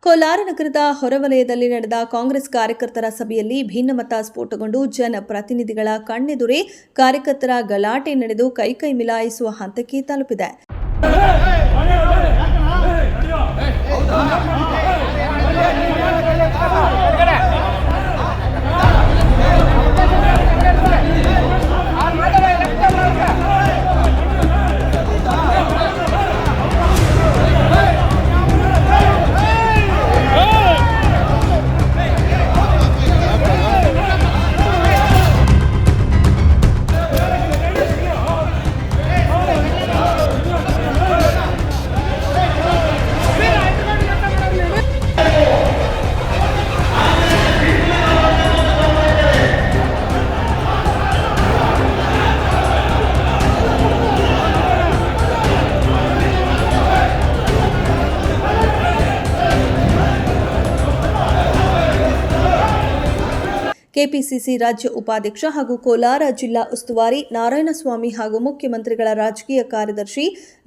ಕೋಲಾರ ನಗರದ ಹೊರವಲಯದಲ್ಲಿ ನಡೆದ ಕಾಂಗ್ರೆಸ್ ಕಾರ್ಯಕರ್ತರ ಸಭೆಯಲ್ಲಿ ಭಿನ್ನಮತ ಸ್ಫೋಟಗೊಂಡು ಜನಪ್ರತಿನಿಧಿಗಳ ಕಣ್ಣೆದುರೇ ಕಾರ್ಯಕರ್ತರ ಗಲಾಟೆ ನಡೆದು ಕೈಕೈ ಮಿಲಾಯಿಸುವ ಹಂತಕ್ಕೆ ತಲುಪಿದೆ. ಕೆಪಿಸಿಸಿ ರಾಜ್ಯ ಉಪಾಧ್ಯಕ್ಷ ಹಾಗೂ ಕೋಲಾರ ಜಿಲ್ಲಾ ಉಸ್ತುವಾರಿ ನಾರಾಯಣಸ್ವಾಮಿ ಹಾಗೂ ಮುಖ್ಯಮಂತ್ರಿಗಳ ರಾಜಕೀಯ ಕಾರ್ಯದರ್ಶಿ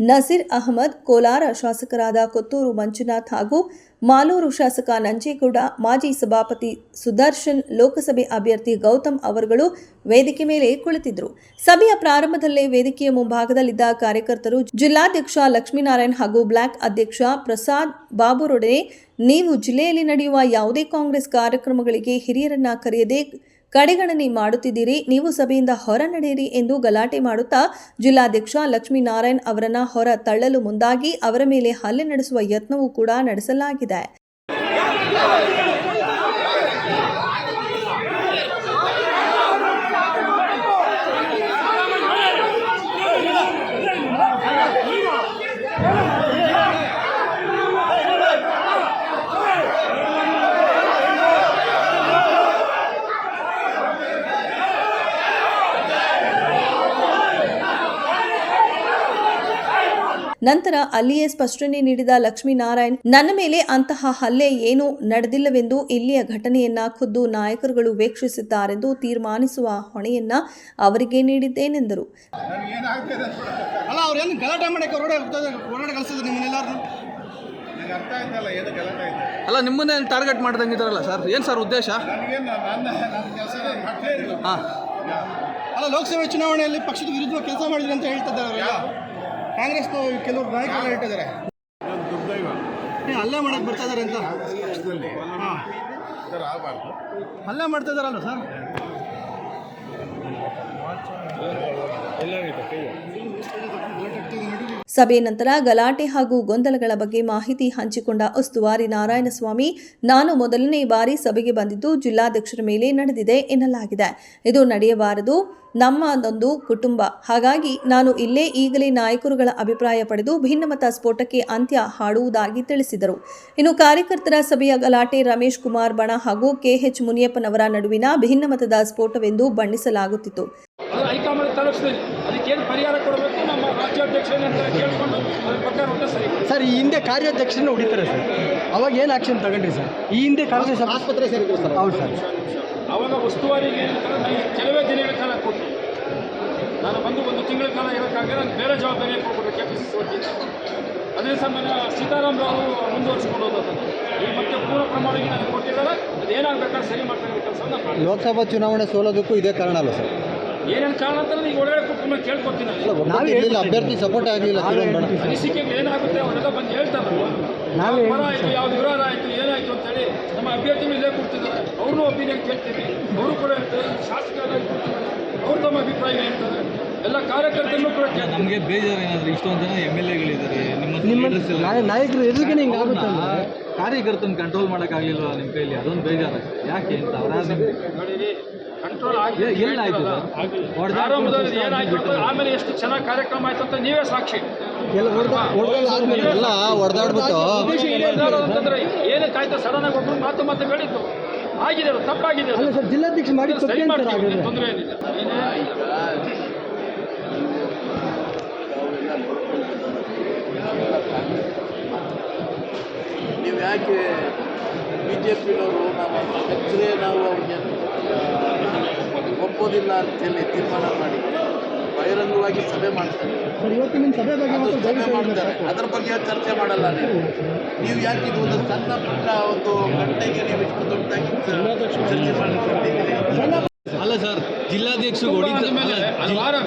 ನಸೀರ್ ಅಹಮದ್, ಕೋಲಾರ ಶಾಸಕರಾದ ಕೊತ್ತೂರು ಮಂಜುನಾಥ್ ಹಾಗೂ ಮಾಲೂರು ಶಾಸಕ ನಂಜೇಗೌಡ, ಮಾಜಿ ಸಭಾಪತಿ ಸುದರ್ಶನ್, ಲೋಕಸಭೆ ಅಭ್ಯರ್ಥಿ ಗೌತಮ್ ಅವರುಗಳು ವೇದಿಕೆ ಮೇಲೆ ಕುಳಿತಿದ್ದರು. ಸಭೆಯ ಪ್ರಾರಂಭದಲ್ಲೇ ವೇದಿಕೆಯ ಮುಂಭಾಗದಲ್ಲಿದ್ದ ಕಾರ್ಯಕರ್ತರು ಜಿಲ್ಲಾಧ್ಯಕ್ಷ ಲಕ್ಷ್ಮೀನಾರಾಯಣ್ ಹಾಗೂ ಬ್ಲಾಕ್ ಅಧ್ಯಕ್ಷ ಪ್ರಸಾದ್ ಬಾಬುರೊಡನೆ ನೀವು ಜಿಲ್ಲೆಯಲ್ಲಿ ನಡೆಯುವ ಯಾವುದೇ ಕಾಂಗ್ರೆಸ್ ಕಾರ್ಯಕ್ರಮಗಳಿಗೆ ಹಿರಿಯರನ್ನ ಕರೆಯದೆ ಕಡೆಗಣನೆ ಮಾಡುತ್ತಿದ್ದೀರಿ, ನೀವು ಸಭೆಯಿಂದ ಹೊರ ನಡೆಯಿರಿ ಎಂದು ಗಲಾಟೆ ಮಾಡುತ್ತಾ ಜಿಲ್ಲಾಧ್ಯಕ್ಷ ಲಕ್ಷ್ಮೀನಾರಾಯಣ್ ಅವರನ್ನ ಹೊರ ತಳ್ಳಲು ಮುಂದಾಗಿ ಅವರ ಮೇಲೆ ಹಲ್ಲೆ ನಡೆಸುವ ಯತ್ನವೂ ಕೂಡ ನಡೆಸಲಾಗಿದೆ. ನಂತರ ಅಲ್ಲಿಯೇ ಸ್ಪಷ್ಟನೆ ನೀಡಿದ ಲಕ್ಷ್ಮೀನಾರಾಯಣ್, ನನ್ನ ಮೇಲೆ ಅಂತಹ ಹಲ್ಲೆ ಏನೂ ನಡೆದಿಲ್ಲವೆಂದು, ಇಲ್ಲಿಯ ಘಟನೆಯನ್ನ ಖುದ್ದು ನಾಯಕರುಗಳು ವೀಕ್ಷಿಸಿದ್ದಾರೆಂದು ತೀರ್ಮಾನಿಸುವ ಹೊಣೆಯನ್ನ ಅವರಿಗೆ ನೀಡಿದ್ದೇನೆಂದರು. ಅಲ್ಲ, ನಿಮ್ಮನ್ನೇ ಟಾರ್ಗೆಟ್ ಮಾಡ್ದಂಗಿದಾರಲ್ಲ ಸರ್, ಏನು ಸರ್ ಉದ್ದೇಶ? ಅಲ್ಲ, ಲೋಕಸಭೆ ಚುನಾವಣೆಯಲ್ಲಿ ಪಕ್ಷದ ವಿರುದ್ಧ ಕೆಲಸ ಮಾಡಿದ್ರು ಅಂತ ಹೇಳ್ತಿದ್ದಾರೆ. ಕಾಂಗ್ರೆಸ್ ಕೆಲವರು ನಾಯಕರು ಹೇಳ್ತಿದ್ದಾರೆ ಹಲ್ಲೆ ಮಾಡಕ್ಕೆ ಬರ್ತಾ ಇದಾರೆ ಅಂತ. ಹಲ್ಲೆ ಮಾಡ್ತಾ ಇದಾರಲ್ಲ ಸರ್. ಸಭೆ ನಂತರ ಗಲಾಟೆ ಹಾಗೂ ಗೊಂದಲಗಳ ಬಗ್ಗೆ ಮಾಹಿತಿ ಹಂಚಿಕೊಂಡ ಉಸ್ತುವಾರಿ ನಾರಾಯಣಸ್ವಾಮಿ, ನಾನು ಮೊದಲನೇ ಬಾರಿ ಸಭೆಗೆ ಬಂದಿದ್ದು ಜಿಲ್ಲಾಧ್ಯಕ್ಷರ ಮೇಲೆ ನಡೆದಿದೆ ಎನ್ನಲಾಗಿದೆ. ಇದು ನಡೆಯಬಾರದು, ನಮ್ಮದೊಂದು ಕುಟುಂಬ, ಹಾಗಾಗಿ ನಾನು ಇಲ್ಲೇ ಈಗಲೇ ನಾಯಕರುಗಳ ಅಭಿಪ್ರಾಯ ಪಡೆದು ಭಿನ್ನಮತ ಸ್ಫೋಟಕ್ಕೆ ಅಂತ್ಯ ಹಾಡುವುದಾಗಿ ತಿಳಿಸಿದರು. ಇನ್ನು ಕಾರ್ಯಕರ್ತರ ಸಭೆಯ ಗಲಾಟೆ ರಮೇಶ್ ಕುಮಾರ್ ಬಣ ಹಾಗೂ ಕೆಎಚ್ ಮುನಿಯಪ್ಪನವರ ನಡುವಿನ ಭಿನ್ನಮತದ ಸ್ಫೋಟವೆಂದು ಬಣ್ಣಿಸಲಾಗುತ್ತಿತ್ತು. ಸರ್, ಈ ಹಿಂದೆ ಕಾರ್ಯಾಧ್ಯಕ್ಷರನ್ನ ಹೊಡಿತಾರೆ ಸರ್, ಅವಾಗ ಏನು ಆಕ್ಷನ್ ತಗೊಂಡ್ರಿ ಸರ್? ಈ ಹಿಂದೆ ಕಾಂಗ್ರೆಸ್ ಆಸ್ಪತ್ರೆ ಸೇರಿದ್ರು ಸರ್. ಹೌದು ಸರ್. ಅವಾಗ ಉಸ್ತುವಾರಿಗೆ ಕೆಲವೇ ದಿನಗಳ ಕಾಲ ಕೊಟ್ಟು ನಾನು ಬಂದು 1 ತಿಂಗಳ ಕಾಲ ಇರೋಕ್ಕಾಗ ನಾನು ಬೇರೆ ಜವಾಬ್ದಾರಿಯನ್ನು ಕೊಟ್ಬಿಟ್ಟು ಕೆಪಿಸಿಸಿ ವತಿಯಿಂದ ಅದೇ ಸಮಯ ಸೀತಾರಾಮರಾವ್ ಮುಂದುವರಿಸಿಕೊಂಡು ಹೋದದ್ದು ಈ ಮತ್ತೆ ಪೂರ್ಣ ಪ್ರಮಾಣಕ್ಕೆ ನನಗೆ ಕೊಟ್ಟಿದ್ದಾರೆ. ಅದೇನಾಗಬೇಕಾದ್ರೆ ಸರಿ ಮಾಡ್ತಾರೆ ಕೆಲಸವನ್ನು ಮಾಡಿ. ಲೋಕಸಭಾ ಚುನಾವಣೆ ಸೋಲೋದಕ್ಕೂ ಇದೇ ಕಾರಣ ಅಲ್ಲ ಸರ್? ಏನೇನು ಕಾರಣ ಅಂತ ಈಗ ಒಳಗಡೆ ಕುಟುಂಬ ಕೇಳ್ಕೊಡ್ತೀನಿ. ಅಭ್ಯರ್ಥಿ ಸಪೋರ್ಟ್ ಆಗಲಿಲ್ಲ, ಅನಿಸಿಕೆಗಳು ಏನಾಗುತ್ತೆ ಅವರೆಲ್ಲ ಬಂದು ಹೇಳ್ತಾರಲ್ಲ, ಪರ ಆಯಿತು, ಯಾವ್ದು ವಿರೋಧ ಆಯಿತು, ಏನಾಯಿತು ಅಂತೇಳಿ ನಮ್ಮ ಅಭ್ಯರ್ಥಿಗಳು ಇಲ್ಲೇ ಕೊಡ್ತಿದ್ದಾರೆ. ಅವ್ರನ್ನೂ ಒಪಿನಿಯನ್ ಕೇಳ್ತೀವಿ, ಅವರು ಕೂಡ ಹೇಳ್ತಾರೆ, ಶಾಸಕರಾಗಿ ಕೊಡ್ತಿದ್ದಾರೆ, ಅವ್ರು ತಮ್ಮ ಅಭಿಪ್ರಾಯ ಹೇಳ್ತಾರೆ. ಎಲ್ಲ ಕಾರ್ಯಕರ್ತರನ್ನು ಕೂಡ ನಮಗೆ ಬೇಜಾರು ಏನಾದರೂ ಇಷ್ಟೊಂದು ಜನ MLA-ಗಳಿದ್ದಾರೆ, ನಿಮ್ಮ ನಾಯಕರು ಎದುರಿಗೆ ಹಿಂಗೆ ಆಗುತ್ತೆ. ಕಾರ್ಯಕರ್ತನ ಕಂಟ್ರೋಲ್ ಮಾಡೋಕ್ಕಾಗಲಿಲ್ಲ ನಿಮ್ಮ ಕೈಲಿ, ಅದೊಂದು ಬೇಜಾರು. ಯಾಕೆ ಅಂತ ನೋಡಿರಿ, ಕಂಟ್ರೋಲ್ ಆರಾಮದಲ್ಲಿ ಏನಾಯ್ತು ಅಂತ ಆಮೇಲೆ ಎಷ್ಟು ಚೆನ್ನಾಗಿ ಕಾರ್ಯಕ್ರಮ ಆಯ್ತು ಅಂತ ನೀವೇ ಸಾಕ್ಷಿ. ಅಂತಂದ್ರೆ ಏನಕ್ಕಾಯ್ತು ಸಡನ್ ಆಗಿ ಒಬ್ಬರು ಮಾತು ಹೇಳಿದ್ದು ಆಗಿದೆ, ತಪ್ಪಾಗಿದೆ. ಜಿಲ್ಲಾಧ್ಯಕ್ಷ ಮಾಡಿ ತೊಂದರೆ ಏನಿಲ್ಲ. ನೀವು ಯಾಕೆ BJP-ನವರು ನಾವು ಅವ್ರಿಗೆ ಒಪ್ಪೋದಿಲ್ಲ ಅಂತೇಳಿ ತೀರ್ಮಾನ ಮಾಡಿ ಬಹಿರಂಗವಾಗಿ ಸಭೆ ಮಾಡ್ತಾರೆ, ಸರ್ ಇವತ್ತಿನ ಸಭೆ ಬಗ್ಗೆ ಅದು ಮಾತ್ರ ಸಭೆ ದಯವಿಟ್ಟು ಹೇಳಿ ಮಾಡ್ತಾರೆ, ಸರ್. ಅದ್ರ ಬಗ್ಗೆ ಚರ್ಚೆ ಮಾಡಲ್ಲ. ನೀವು ಯಾಕೆ ಇದು ಒಂದು ಸಣ್ಣ ಪುಟ್ಟ ಒಂದು ಗಂಟೆಗೆ ನೀವು ಇಷ್ಟು ದೊಡ್ಡದಾಗಿ ಚರ್ಚೆ ಮಾಡ್ತಿದ್ದೀರಿ? ಅಲ್ಲ ಸರ್, ಜಿಲ್ಲಾಧ್ಯಕ್ಷರು ಮೇಲೆ ಹಲವಾರು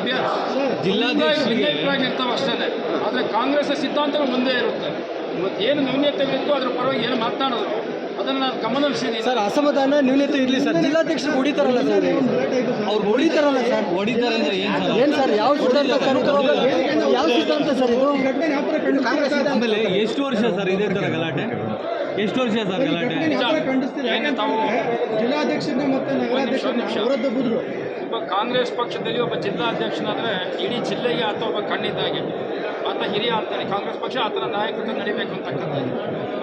ಜಿಲ್ಲಾಧ್ಯಕ್ಷರಿಗೆ ಇರ್ತಾವೆ ಅಷ್ಟೇ. ಆದರೆ ಕಾಂಗ್ರೆಸ್ ಸಿದ್ಧಾಂತಗಳು ಒಂದೇ ಇರುತ್ತೆ. ಇವತ್ತು ಏನು ನ್ಯೂನ್ಯತೆಗಳಿತ್ತು ಅದ್ರ ಪರವಾಗಿ ಏನು ಮಾತನಾಡೋದು ಅದನ್ನು ನಾನು ಗಮನಿಸಿದ್ದೀನಿ. ಸರ್ ಅಸಮಾಧಾನ ನ್ಯೂನತೆ ಇರಲಿ ಸರ್, ಜಿಲ್ಲಾಧ್ಯಕ್ಷರು ಹೊಡಿತಾರಲ್ಲ ಸರ್, ಅವ್ರು ಹೊಡಿತಾರಲ್ಲ ಸರ್. ಹೊಡಿತಾರೆ ಅಂದ್ರೆ ಏನು ಸರ್, ಯಾವ ಸಿದ್ಧಾಂತ ಸರ್ ಇದು? ಯಾವ ಸಿದ್ಧಾಂತ ಸರ್ ಇದು? ಘಟನೆ ಯಾವ ಥರ ಖಂಡಿಸ್ತೀರಾ? ಆಮೇಲೆ ಎಷ್ಟು ವರ್ಷ ಸರ್ ಇದೇ ತರ ಗಲಾಟೆ? ಎಷ್ಟು ವರ್ಷ ಸರ್ ಗಲಾಟೆ? ಯಾವ ಥರ ಖಂಡಿಸ್ತೀರಾ? ಏನೇ ತಾವು ಜಿಲ್ಲಾಧ್ಯಕ್ಷರನ್ನ ಮತ್ತೆ ನಗರಾಧ್ಯಕ್ಷರನ್ನ ನಿಮಿಷ. ವಿರುದ್ಧ ಬುದ್ರು. ಒಬ್ಬ ಕಾಂಗ್ರೆಸ್ ಪಕ್ಷದಲ್ಲಿ ಒಬ್ಬ ಜಿಲ್ಲಾಧ್ಯಕ್ಷನಾದರೆ ಇಡೀ ಜಿಲ್ಲೆಗೆ ಆತ ಒಬ್ಬ ಕಣ್ಣಿದ್ದಾಗೆ. ಆತ ಹಿರಿಯ ಆಗ್ತಾನೆ, ಕಾಂಗ್ರೆಸ್ ಪಕ್ಷ ಆತನ ನಾಯಕತ್ವ ನಡಿಬೇಕು ಅಂತಕ್ಕಂಥದ್ದು.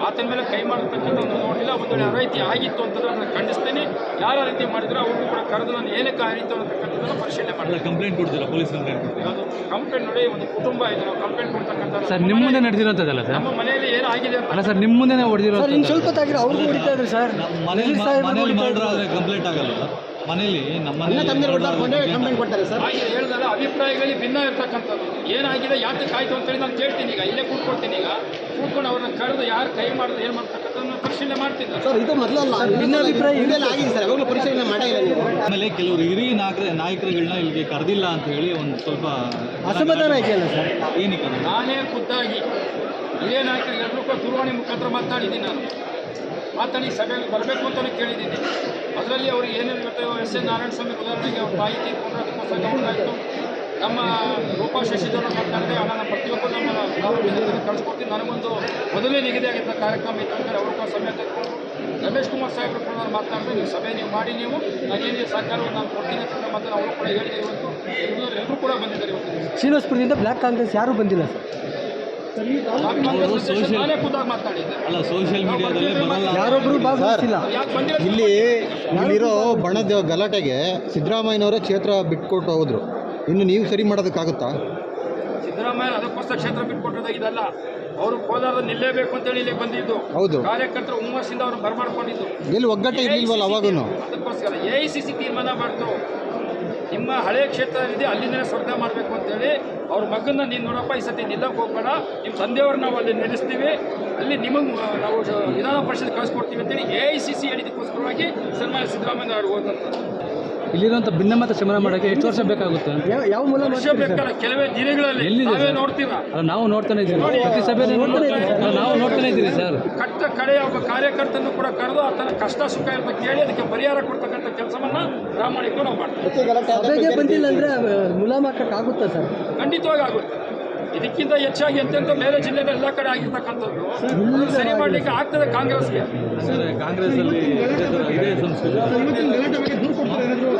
ಆತನ ಮೇಲೆ ಕೈ ಮಾಡತಕ್ಕಂಥ ನೋಡಿಲ್ಲ. ಒಂದು ವೇಳೆ ಅರೈತಿ ಆಗಿತ್ತು ಅಂತಂದ್ರೆ ಅದನ್ನು ಖಂಡಿಸ್ತೇನೆ. ಯಾರ ರೀತಿ ಮಾಡಿದ್ರು ಅವ್ರಿಗೂ ಕೂಡ ಕರೆದು ನಾನು ಏನಕ್ಕೆ ಆಯಿತು ಅನ್ನತಕ್ಕಂಥದ್ದನ್ನು ಪರಿಶೀಲನೆ ಅಲ್ಲ, ಮಾಡಲ್ಲ. ಕಂಪ್ಲೇಂಟ್ ಕೊಡ್ತೀರಾ? ಪೊಲೀಸ್ ಕಂಪ್ಲೇಂಟ್ ಕೊಡ್ತೀರಾ? ಅದು ಕಂಪ್ಲೇಂಟ್ ನೋಡಿ, ಒಂದು ಕುಟುಂಬ ಇದೆ, ನಾವು ಕಂಪ್ಲೇಂಟ್ ಕೊಡ್ತಕ್ಕಂಥ ಸರ್ ನಿಮ್ಮ ಮುಂದೆ ನಡೆದಿರೋಂಥದ್ದಲ್ಲ ಸರ್? ನಮ್ಮ ಮನೆಯಲ್ಲಿ ಏನಾಗಿದೆ ಅಂತ ಅಲ್ಲ ಸರ್, ನಿಮ್ಮ ಮುಂದೆನೇ ಹೊಡೆದಿರೋ ಸರ್ ಇನ್ನು ಸ್ವಲ್ಪ ತಾಗಿರೋ ಅವ್ರಿಗೂ ಹೊಡಿತಾ ಇದ್ರು ಸರ್. ಮನೇಲಿ ಸಾಹೇಬ್ರು ಹೊಡಿತಾ ಮಾಡ್ರೆ ಇದ್ರು. ಆದ್ರೆ ಕಂಪ್ಲೇಂಟ್ ಆಗಲ್ಲ. ಮನೇಲಿ ನಮ್ಮ ಕಂಪ್ಲೇಂಟ್ ಕೊಡ್ತಾರೆ ಸರ್. ಹಾಗೆ ಹೇಳಿದಾಗ ಅಭಿಪ್ರಾಯಗಳಲ್ಲಿ ಭಿನ್ನ ಇರ್ತಕ್ಕಂಥದ್ದು. ಏನಾಗಿದೆ, ಯಾತಕ್ಕೆ ಆಯಿತು ಅಂತೇಳಿ ನಾನು ಕೇಳ್ತೀನಿ. ಈಗ ಇಲ್ಲೇ ಕೂತ್ಕೊಳ್ತೀನಿ. ಈಗ ಕೂತ್ಕೊಂಡು ಅವ್ರನ್ನ ಕರೆದು ಯಾರು ಕೈ ಮಾಡಿದ್ರು ಏನು ಮಾಡ್ತಕ್ಕಂಥದ್ದನ್ನು ಪರಿಶೀಲನೆ ಮಾಡ್ತೀನಿ. ಸರ್ ಇದು ಮೊದಲಲ್ಲ, ಭಿನ್ನಾಭಿಪ್ರಾಯ ಇದೆಲ್ಲ ಆಗಿದೆ ಸರ್, ಯಾವಾಗಲೂ ಪರಿಶೀಲನೆ ಮಾಡೇ ಇಲ್ಲ ನೀವು. ಆಮೇಲೆ ಕೆಲವರು ಹಿರಿಯ ನಾಯಕರುಗಳನ್ನ ಇಲ್ಲಿಗೆ ಕರೆದಿಲ್ಲ ಅಂತ ಹೇಳಿ ಒಂದು ಸ್ವಲ್ಪ ಅಸಮಾಧಾನ ಇದೆಯಲ್ಲ ಸರ್. ಏನಕ್ಕೆ ಅದು? ನಾನೇ ಖುದ್ದಾಗಿ ಹಿರಿಯ ನಾಯಕರಿಗೆ ಎಲ್ಲರೂ ಕೂಡ ದೂರವಾಣಿ ಮುಖಾಂತರ ಮಾತಾಡಿದ್ದೀನಿ. ನಾನು ಮಾತಾಡಿ ಸಭೆಗೆ ಬರಬೇಕು ಅಂತಲೇ ಕೇಳಿದ್ದೀನಿ. ಅದರಲ್ಲಿ ಅವ್ರಿಗೆ ಏನೇನು ಇವತ್ತು ಎಸ್ ಎನ್ ನಾರಾಯಣ ಸ್ವಾಮಿ ಉದಾಹರಣೆಗೆ ಅವ್ರ ತಾಯಿ ತೀರ್ಕೊಂಡ್ರೆ ಅದಕ್ಕೋಸ್ಕರ ಗಮನ ಆಯಿತು. ನಮ್ಮ ರೂಪಾ ಶಶಿಧರನ್ ಮಾತನಾಡಿದೆ, ನಾನು ಪ್ರತಿಯೊಬ್ಬರು ನಮ್ಮ ತಾಲೂಕಿನಲ್ಲಿ ಕಳಿಸ್ಕೊಡ್ತೀನಿ. ನನಗೊಂದು ಮೊದಲೇ ನಿಗದಿಯಾಗಿದ್ದ ಕಾರ್ಯಕ್ರಮ ಇತ್ತು ಅಂತೇಳಿ ಅವ್ರ ಕೂಡ ಸಮಯ ತೆಗೆದುಕೊಂಡು ರಮೇಶ್ ಕುಮಾರ್ ಸಾಹೇಬರು ಕೂಡ ನಾನು ಮಾತನಾಡಿದ್ರೆ, ನೀವು ಸಭೆ ನೀವು ಮಾಡಿ, ನೀವು ನಾನೇನಿದೆ ಸರ್ಕಾರವನ್ನು ನಾನು ಕೊಡ್ತೀನಿ ಅಂತ ಮಾತನ್ನು ಅವರು ಕೂಡ ಹೇಳಿದೆ. ಇವತ್ತು ಎಲ್ಲರೂ ಕೂಡ ಬಂದಿದ್ದಾರೆ. ಇವತ್ತು ಶ್ರೀನಿವಾಸಪುರದಿಂದ ಬ್ಲ್ಯಾಕ್ ಕಾಂಗ್ರೆಸ್ ಯಾರೂ ಬಂದಿಲ್ಲ ಸರ್. ನಾನೇ ಖುದ್ದಾಗಿ ಮಾತನಾಡಿದ್ದೆ. ಅಲ್ಲ, ಸೋಷಿಯಲ್ ಮೀಡಿಯಾದಲ್ಲಿ ಬರಲ್ಲ. ಯಾರೊಬ್ಬರು ಭಾಗವಹಿಸಿಲ್ಲ. ಯಾಕೆ ಬಂದಿಲ್ಲ? ಇಲ್ಲಿರೋ ಬಣದ ಗಲಾಟೆಗೆ ಸಿದ್ದರಾಮಯ್ಯನವರೇ ಕ್ಷೇತ್ರ ಬಿಟ್ಕೊಟ್ಟು ಹೋದ್ರು. ಇನ್ನು ನೀವು ಸರಿ ಮಾಡೋದಕ್ಕಾಗುತ್ತಾ? ಸಿದ್ದರಾಮಯ್ಯ ಅದಕ್ಕೋಸ್ಕರ ಕ್ಷೇತ್ರ ಬಿಟ್ಕೊಟ್ಟಿರೋದು ಇದಲ್ಲ. ಅವರು ಕೋಲಾರದ ನಿಲ್ಲೇಬೇಕು ಅಂತೇಳಿ ಇಲ್ಲಿ ಬಂದಿದ್ದು. ಹೌದು. ಕಾರ್ಯಕರ್ತರು ಹುಮ್ಮಸ್ಸಿಂದ ಅವರು ಬರಮಾಡ್ಕೊಂಡಿದ್ದು. ಎಲ್ಲಿ ಒಗ್ಗಟ್ಟೆ ಇರ್ಲಿಲ್ವಲ್ಲ ಅವಾಗೂ? ಅದಕ್ಕೋಸ್ಕರ AICC ತೀರ್ಮಾನ ಮಾಡ್ತು, ನಿಮ್ಮ ಹಳೆ ಕ್ಷೇತ್ರ ಏನಿದೆ ಅಲ್ಲಿಂದಲೇ ಸ್ಪರ್ಧೆ ಮಾಡಬೇಕು ಅಂತೇಳಿ. ಅವ್ರ ಮಗನ್ನ ನೀನು ನೋಡಪ್ಪ, ಈ ಸತಿ ನಿಲ್ಲಕ್ಕೆ ಹೋಗ್ಬೇಡ, ನಿಮ್ಮ ತಂದೆಯವ್ರು ನಾವು ಅಲ್ಲಿ ನಿಲ್ಲಿಸ್ತೀವಿ, ಅಲ್ಲಿ ನಿಮಗೆ ನಾವು ವಿಧಾನ ಪರಿಷತ್ ಕಳಿಸ್ಕೊಡ್ತೀವಿ ಅಂತೇಳಿ AICC ಹೇಳಿದ್ದಕ್ಕೋಸ್ಕರವಾಗಿ ಸನ್ಮಾನ್ಯ ಸಿದ್ದರಾಮಯ್ಯ ಅವರು ಹೋದಂಥದ್ದು. ಇಲ್ಲಿರುವಂಥ ಭಿನ್ನಮತ ಶಮನ ಮಾಡೋಕ್ಕೆ ಎಷ್ಟು ವರ್ಷ ಬೇಕಾಗುತ್ತೆ ಅಂತ? ಯಾವ ಮೂಲ ವರ್ಷ ಬೇಕಲ್ಲ, ಕೆಲವೇ ದಿನಗಳಲ್ಲಿ ಎಲ್ಲಿದೆ ನಾವೇ ಸರ್? ನೋಡ್ತೀರಾ. ಅಲ್ಲ, ನಾವು ನೋಡ್ತಾನೆ ಇದ್ದೀವಿ, ಪ್ರತಿ ಸಭೆಯಲ್ಲಿ ನಾವು ನೋಡ್ತಾನೆ ಇದ್ದೀವಿ ಸರ್. ಕಟ್ಟ ಕಡೆಯ ಒಬ್ಬ ಕಾರ್ಯಕರ್ತನ್ನು ಕೂಡ ಕರೆದು ಆತನ ಕಷ್ಟ ಸುಖ ಅಂತ ಕೇಳಿ ಅದಕ್ಕೆ ಪರಿಹಾರ ಕೊಡ್ತಕ್ಕಂಥ ಕೆಲಸವನ್ನ ಪ್ರಾಮಾಣಿಕವಾಗಿ ನಾವು ಮಾಡ್ತೀವಿ. ಸಭೆಗೆ ಬಂದಿಲ್ಲ ಅಂದ್ರೆ ಮುಲಾಮಾಕಕ್ಕಾಗುತ್ತಾ ಸರ್? ಖಂಡಿತವಾಗಿ ಆಗುತ್ತೆ. ಇದಕ್ಕಿಂತ ಹೆಚ್ಚಾಗಿ ಅತ್ಯಂತ ಬೇರೆ ಜಿಲ್ಲೆಯಲ್ಲಿ ಎಲ್ಲ ಕಡೆ ಆಗಿರ್ತಕ್ಕಂಥದ್ದು ಸರಿ ಮಾಡಲಿಕ್ಕೆ ಆಗ್ತದೆ ಕಾಂಗ್ರೆಸ್ಗೆ. ಕಾಂಗ್ರೆಸ್ ಅಲ್ಲಿ ಇದೇ ಸಂಸ್ಕೃತಿ. ಇವತ್ತಿನ ಗಲಾಟೆ ಬಗ್ಗೆ ದೂರು ಕೊಡ್ತಾರೆ ಏನಾದ್ರು?